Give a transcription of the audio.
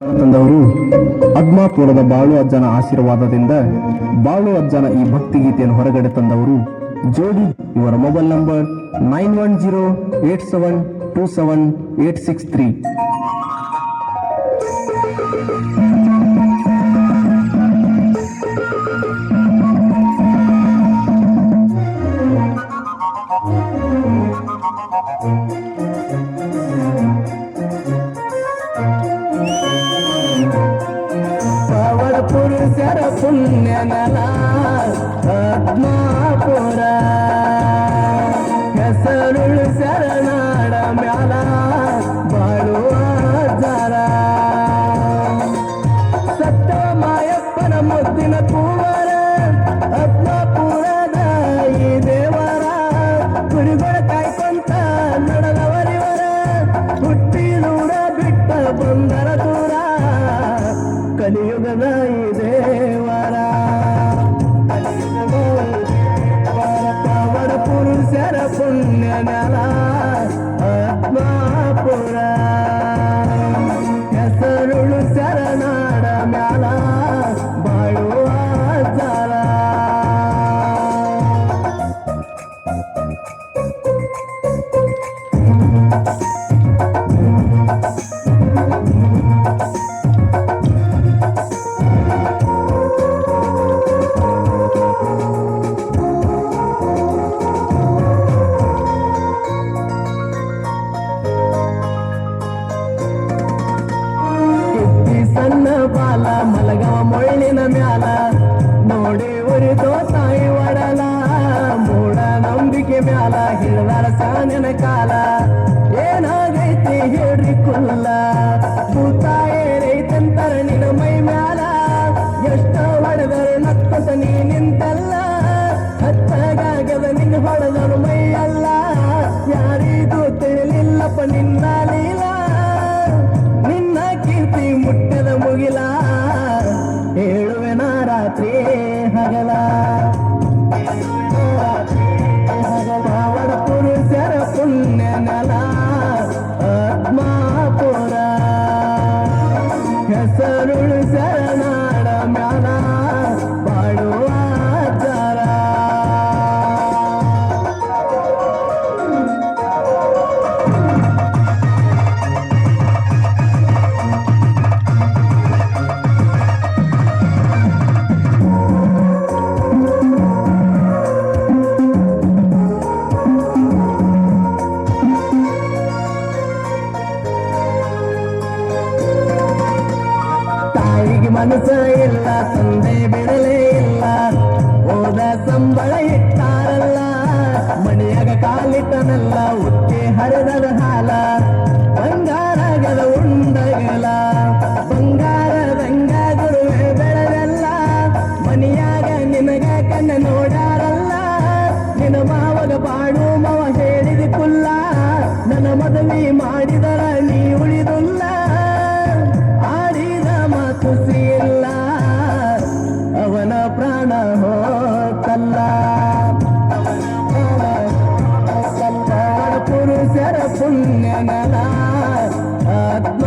ತಂದವರು ಅದ್ಮಾಪುರದ ಬಾಳು ಅಜ್ಜನ ಆಶೀರ್ವಾದದಿಂದ ಬಾಳು ಅಜ್ಜನ ಈ ಭಕ್ತಿಗೀತೆಯನ್ನು ಹೊರಗಡೆ ತಂದವರು ಜೋಡಿ. ಇವರ ಮೊಬೈಲ್ ನಂಬರ್ 9108727863. ಪುರುಷರ ಪುಣ್ಯ ನೆಲ ಅದ್ಮಾಪುರ, ಹೆಸರುಳು ಶರಣಾಡ ಮ್ಯಾಲ ಬಾಳುವ ಜರ. ಸತ್ತ ಮಾಯಪ್ಪನ ಮುದ್ದಿನ ಕೂವರ ಅದ್ಮಾಪುರದ ಈ ದೇವರ. ಕುರಿಗಳ ಕಾಯ್ಕೊಂತ ನಡೆದವರಿವರ, ಹುಟ್ಟಿ ದೂರ ಬಿಟ್ಟ ಬಂದರ ದೂರ ಕಲಿಯುಗದ ಈ ದೇವರ. ಪಾವನ ಪುರುಷರ ಪುಣ್ಯ ನೆಲ ಅದ್ಮಾಪುರ, ಹೆಸರುಳು ಶರಣಾಡ ಮ್ಯಾಲ ಬಾಳುವ ಜರ. ಸಣ್ಣ ಬಾಲ ಮಲಗವ ಮೊಳ್ಳಿನ ಮ್ಯಾಲ, ನೋಡಿ ಉರಿದೋ ತಾಯಿ ಒಡಲ. ಮೂಢ ನಂಬಿಕೆ ಮ್ಯಾಲ ಹಿಡಿದಾರ ಸಾನಿನ ಕಾಲ. ಏನಾಗೈತಿ ಹೇಳ್ರಿ ಕುಲ್ಲ, ಭೂತ ಏನೈತಂತರ ನಿನ್ನ ಮೈ ಮ್ಯಾಲ. ಎಷ್ಟ ಹೊಡೆದರು ನಕ್ಕತ ನೀ ನಿಂತಲ್ಲ, ಹತ್ತಾಗದ ನಿನ್ನ ಹೊಡೆದರು ಮೈ ಅಲ್ಲ. ಯಾರಿಗೂ ತಿಳಿಲಿಲ್ಲಪ್ಪ ನಿನ್ನ ಲೀಲ, ನಿನ್ನ ಕೀರ್ತಿ ಮುಟ್ಟದ ಮುಗಿಲ. ಹೇಳುವೆನ ರಾತ್ರಿ ಹಗಲ, ಪಾವನ ಪುರುಷರ ಪುಣ್ಯ ನೆಲ ಅದ್ಮಾಪುರ, ಹೆಸರುಳು ಶರಣಾಡ ಮ್ಯಾಲ ಬಾಳುವ ಜರ. ತಾಯಿಗೆ ಮನಸ್ಸ ಇಲ್ಲ, ತಂದೆ ಬಿಡಲೇ ಇಲ್ಲ. ಹೋದ ಸಂಬಳ ಇಟ್ಟಾರಲ್ಲ, ಮಣಿಯಾಗ ಕಾಲಿಟ್ಟನಲ್ಲ. ಉಚ್ಚೆ ಹರಿದದ ಹಾಲ, ಬಂಗಾರಗದ ಉಂಡಗಲ. ಬಂಗಾರದಂಗ ಗುರುವೆ ಬೆಳೆದಲ್ಲ, ಮನಿಯಾಗ ನಿನಗ ಕಣ್ಣ ನೋಡಾರಲ್ಲ. ನಿನ್ನ ಮಾವಗ ಬಾಡು ಮವ ಹೇಳಿದ ಕುಲ್ಲ, ನನ್ನ ಮದುವೆ ಮಾಡಿದರ ನೀ ಉಳಿದುಲ್ಲ. ಆಡಿದ ಮಾತು ಇಲ್ಲ, ಅವನ ಪ್ರಾಣ ಹೋಗಲ್ಲ. ಪುರುಷರ ಪುಣ್ಯ ನೆಲ ಆತ್ಮ